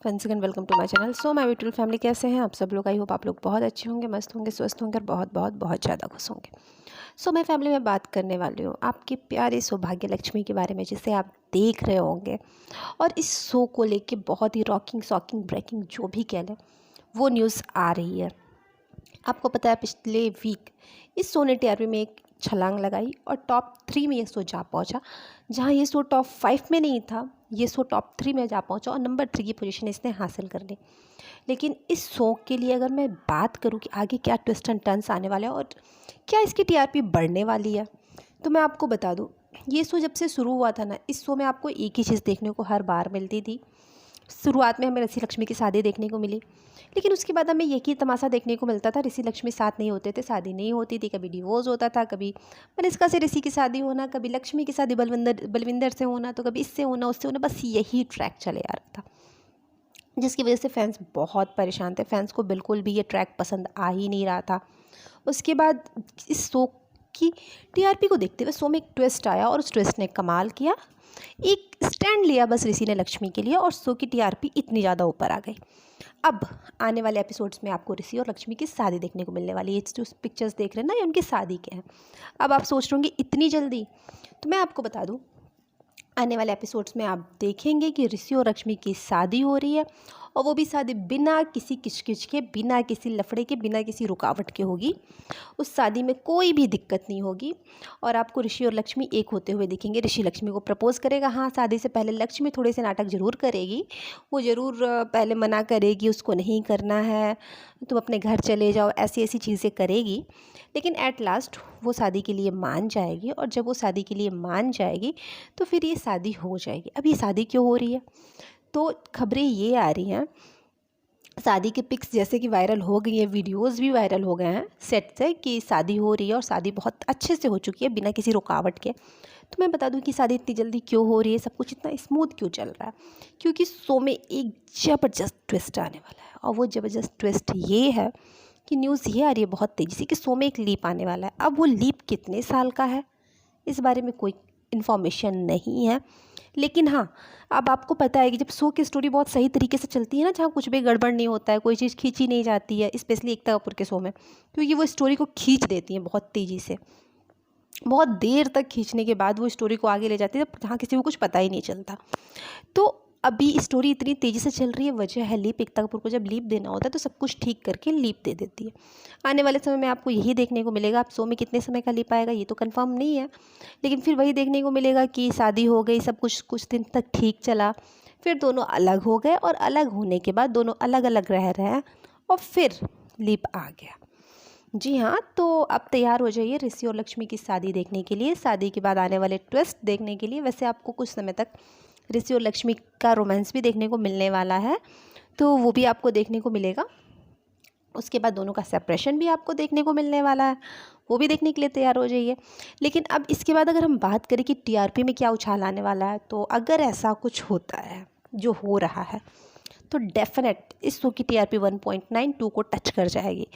Once again welcome to my channel. So my beautiful family, कैसे हैं आप सब लोग? आई होप आप लोग बहुत अच्छे होंगे, मस्त होंगे, स्वस्थ होंगे और बहुत बहुत बहुत ज़्यादा खुश होंगे। सो मैं फैमिली में बात करने वाली हूँ आपकी प्यारी सौभाग्य लक्ष्मी के बारे में, जिसे आप देख रहे होंगे। और इस शो को लेके बहुत ही रॉकिंग शॉकिंग ब्रेकिंग जो भी कह लें वो न्यूज़ आ रही है। आपको पता है पिछले वीक इस शो ने टीआरपी में एक छलांग लगाई और टॉप 3 में ये शो जा पहुंचा। जहां ये शो टॉप 5 में नहीं था, ये शो टॉप 3 में जा पहुंचा और नंबर 3 की पोजीशन इसने हासिल कर ली। लेकिन इस शो के लिए अगर मैं बात करूं कि आगे क्या ट्विस्ट एंड टर्न्स आने वाले हैं और क्या इसकी टीआरपी बढ़ने वाली है, तो मैं आपको बता दूं, ये शो जब से शुरू हुआ था ना, इस शो में आपको एक ही चीज़ देखने को हर बार मिलती थी। शुरुआत में हमें ऋषि लक्ष्मी की शादी देखने को मिली, लेकिन उसके बाद हमें एक ही तमाशा देखने को मिलता था। ऋषि लक्ष्मी साथ नहीं होते थे, शादी नहीं होती थी, कभी डिवोर्स होता था, कभी मनिष्का से ऋषि की शादी होना, कभी लक्ष्मी की शादी बलविंदर से होना, तो कभी इससे होना उससे होना, बस यही ट्रैक चले आ रहा था, जिसकी वजह से फैंस बहुत परेशान थे। फैंस को बिल्कुल भी ये ट्रैक पसंद आ ही नहीं रहा था। उसके बाद इस शो की टीआरपी को देखते हुए शो में एक ट्विस्ट आया और उस ट्विस्ट ने कमाल किया, एक स्टैंड लिया बस ऋषि ने लक्ष्मी के लिए, और शो की टीआरपी इतनी ज़्यादा ऊपर आ गई। अब आने वाले एपिसोड्स में आपको ऋषि और लक्ष्मी की शादी देखने को मिलने वाली है। ये जो पिक्चर्स देख रहे हैं ना, ये उनकी शादी के हैं। अब आप सोच रहे होंगे इतनी जल्दी, तो मैं आपको बता दूं, आने वाले एपिसोड्स में आप देखेंगे कि ऋषि और लक्ष्मी की शादी हो रही है, और वो भी शादी बिना किसी किचकिच के, बिना किसी लफड़े के, बिना किसी रुकावट के होगी। उस शादी में कोई भी दिक्कत नहीं होगी और आपको ऋषि और लक्ष्मी एक होते हुए दिखेंगे। ऋषि लक्ष्मी को प्रपोज़ करेगा। हाँ, शादी से पहले लक्ष्मी थोड़े से नाटक ज़रूर करेगी। वो ज़रूर पहले मना करेगी, उसको नहीं करना है, तुम अपने घर चले जाओ, ऐसी ऐसी चीज़ें करेगी। लेकिन एट लास्ट वो शादी के लिए मान जाएगी, और जब वो शादी के लिए मान जाएगी तो फिर ये शादी हो जाएगी। अब ये शादी क्यों हो रही है, तो खबरें ये आ रही हैं, शादी के पिक्स जैसे कि वायरल हो गई है, वीडियोस भी वायरल हो गए हैं सेट से कि शादी हो रही है और शादी बहुत अच्छे से हो चुकी है बिना किसी रुकावट के। तो मैं बता दूं कि शादी इतनी जल्दी क्यों हो रही है, सब कुछ इतना स्मूथ क्यों चल रहा है, क्योंकि शो में एक ज़बरदस्त ट्विस्ट आने वाला है। और वो ज़बरदस्त ट्विस्ट ये है कि न्यूज़ ये आ रही है बहुत तेज़ी से कि शो में एक लीप आने वाला है। अब वो लीप कितने साल का है इस बारे में कोई इन्फॉर्मेशन नहीं है, लेकिन हाँ, अब आपको पता है कि जब शो की स्टोरी बहुत सही तरीके से चलती है ना, जहाँ कुछ भी गड़बड़ नहीं होता है, कोई चीज़ खींची नहीं जाती है, स्पेशली एकता कपूर के शो में, क्योंकि वो स्टोरी को खींच देती हैं बहुत तेज़ी से, बहुत देर तक खींचने के बाद वो स्टोरी को आगे ले जाती है जहाँ किसी को कुछ पता ही नहीं चलता। तो अभी स्टोरी इतनी तेज़ी से चल रही है, वजह है लीप। एकता कपूर को जब लीप देना होता है तो सब कुछ ठीक करके लीप दे देती है। आने वाले समय में आपको यही देखने को मिलेगा। आप शो में कितने समय का लीप आएगा ये तो कंफर्म नहीं है, लेकिन फिर वही देखने को मिलेगा कि शादी हो गई, सब कुछ दिन तक ठीक चला, फिर दोनों अलग हो गए, और अलग होने के बाद दोनों अलग अलग रह रहे हैं, और फिर लीप आ गया। जी हाँ, तो अब तैयार हो जाइए ऋषि और लक्ष्मी की शादी देखने के लिए, शादी के बाद आने वाले ट्विस्ट देखने के लिए। वैसे आपको कुछ समय तक ऋषि और लक्ष्मी का रोमांस भी देखने को मिलने वाला है, तो वो भी आपको देखने को मिलेगा। उसके बाद दोनों का सेपरेशन भी आपको देखने को मिलने वाला है, वो भी देखने के लिए तैयार हो जाइए। लेकिन अब इसके बाद अगर हम बात करें कि टीआरपी में क्या उछाल आने वाला है, तो अगर ऐसा कुछ होता है जो हो रहा है, तो डेफिनेट इस शो की टीआरपी 1.9 2 को टच कर जाएगी,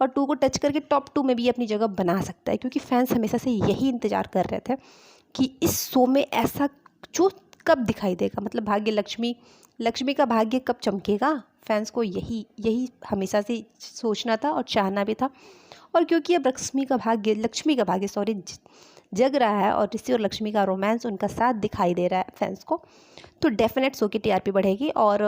और 2 को टच करके टॉप 2 में भी अपनी जगह बना सकता है, क्योंकि फैंस हमेशा से यही इंतज़ार कर रहे थे कि इस शो में ऐसा जो कब दिखाई देगा, मतलब लक्ष्मी का भाग्य कब चमकेगा। फैंस को यही हमेशा से सोचना था और चाहना भी था। और क्योंकि अब लक्ष्मी का भाग्य जग रहा है, और ऋषि और लक्ष्मी का रोमांस, उनका साथ दिखाई दे रहा है फैंस को, तो डेफिनेट शो की टीआरपी बढ़ेगी और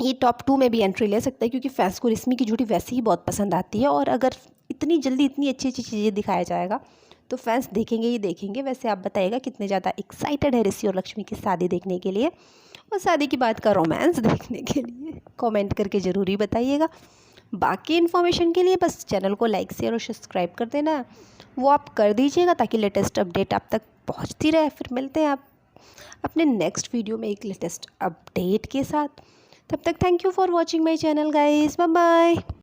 ये टॉप 2 में भी एंट्री ले सकता है, क्योंकि फैंस को रश्मि की जोड़ी वैसे ही बहुत पसंद आती है, और अगर इतनी जल्दी इतनी अच्छी अच्छी चीज़ें दिखाया जाएगा तो फैंस देखेंगे ही देखेंगे। वैसे आप बताइएगा कितने ज़्यादा एक्साइटेड है ऋषि और लक्ष्मी की शादी देखने के लिए और शादी के बाद का रोमांस देखने के लिए, कमेंट करके ज़रूर ही बताइएगा। बाकी इन्फॉर्मेशन के लिए बस चैनल को लाइक शेयर और सब्सक्राइब कर देना, वो आप कर दीजिएगा ताकि लेटेस्ट अपडेट आप तक पहुँचती रहे। फिर मिलते हैं आप अपने नेक्स्ट वीडियो में एक लेटेस्ट अपडेट के साथ। तब तक thank you for watching my channel guys, bye bye.